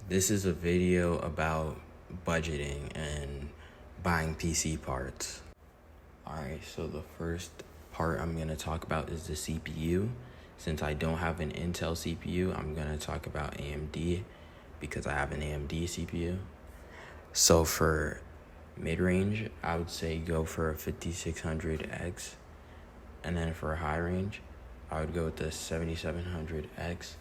This is a video about budgeting and buying PC parts. Alright, so the first part I'm going to talk about is the CPU. Since I don't have an Intel CPU, I'm going to talk about AMD because I have an AMD CPU. So for mid-range, I would say go for a 5600X. And then for high range, I would go with the 7700X.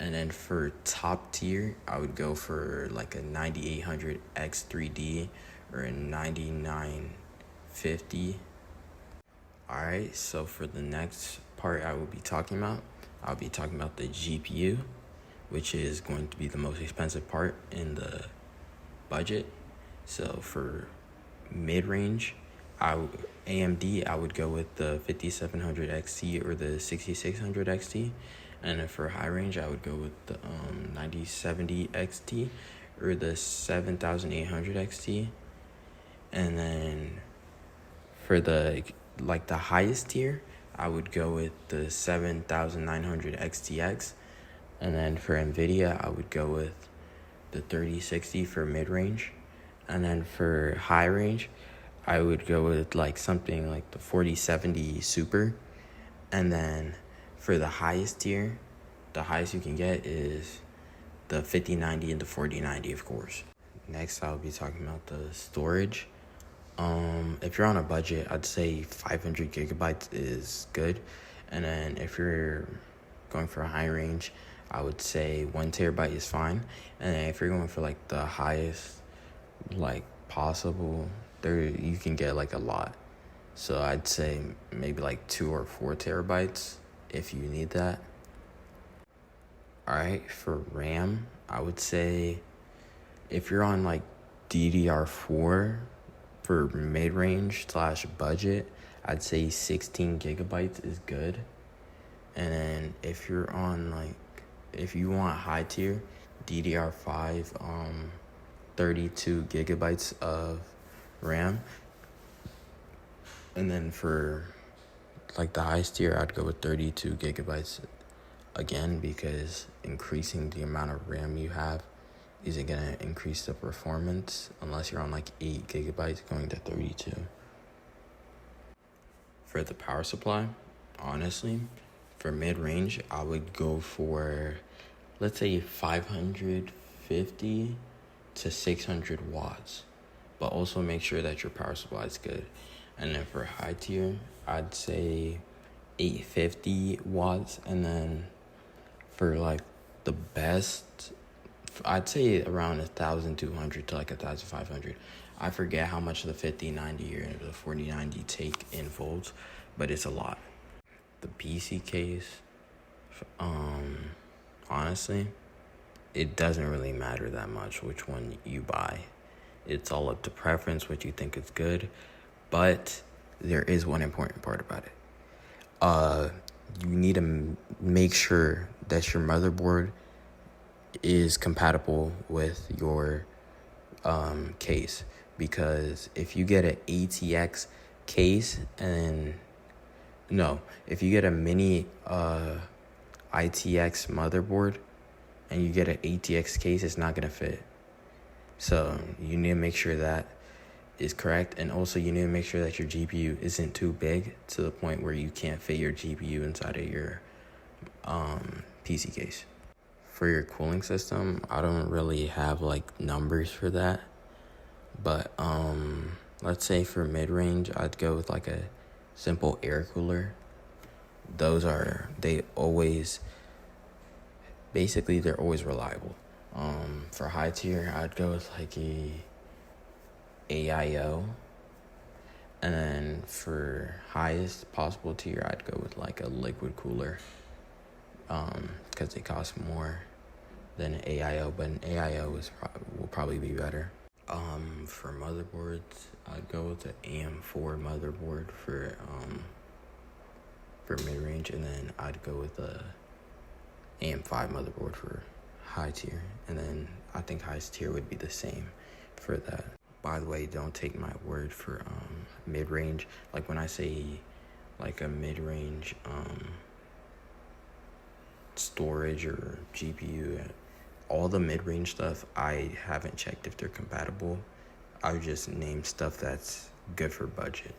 And then for top tier, I would go for like a 9800X 3D or a 9950. Alright, so for the next part I'll be talking about the GPU, which is going to be the most expensive part in budget. So for mid-range, AMD, I would go with the 5700 XT or the 6600 XT. And then for high range, I would go with the 9070 XT or the 7800 XT. And then for the highest tier, I would go with the 7900 XTX. And then for NVIDIA, I would go with the 3060 for mid-range. And then for high range, I would go with something like the 4070 Super. And then for the highest tier, the highest you can get is the 5090 and the 4090, of course. Next, I'll be talking about the storage. If you're on a budget, I'd say 500 gigabytes is good. And then if you're going for a high range, I would say 1 terabyte is fine. And then if you're going for the highest possible, you can get a lot. So I'd say maybe 2 or 4 terabytes if you need that. Alright, for RAM, I would say if you're on DDR4 for mid-range / budget, I'd say 16 gigabytes is good. And then if you're on if you want high tier, DDR5, 32 gigabytes of RAM. And then for the highest tier, I'd go with 32 gigabytes again, because increasing the amount of RAM you have isn't going to increase the performance unless you're on 8 gigabytes going to 32. For the power supply, honestly, for mid-range, I would go for, let's say, 550 to 600 watts. But also make sure that your power supply is good. And then for high tier, I'd say 850 watts. And then for the best, I'd say around 1,200 to 1,500. I forget how much the 5090 or the 4090 take in volts, but it's a lot. The PC case, honestly, it doesn't really matter that much which one you buy. It's all up to preference, what you think is good. But there is one important part about it. You need to make sure that your motherboard is compatible with your case. Because if you get an ATX case if you get a mini ITX motherboard and you get an ATX case, it's not going to fit. So you need to make sure that is correct. And also you need to make sure that your GPU isn't too big to the point where you can't fit your GPU inside of your PC case. For your cooling system, I don't really have numbers for that. But let's say for mid-range, I'd go with a simple air cooler. They're always reliable. For high tier, I'd go with a AIO. And then for highest possible tier, I'd go with a liquid cooler. Because they cost more than an AIO, but an AIO will probably be better. For motherboards, I'd go with the AM4 motherboard for mid-range, and then I'd go with the AM5 motherboard for high tier, and then I think highest tier would be the same for that. By the way, don't take my word for mid-range. When I say a mid-range storage or GPU, all the mid-range stuff, I haven't checked if they're compatible. I would just name stuff that's good for budget.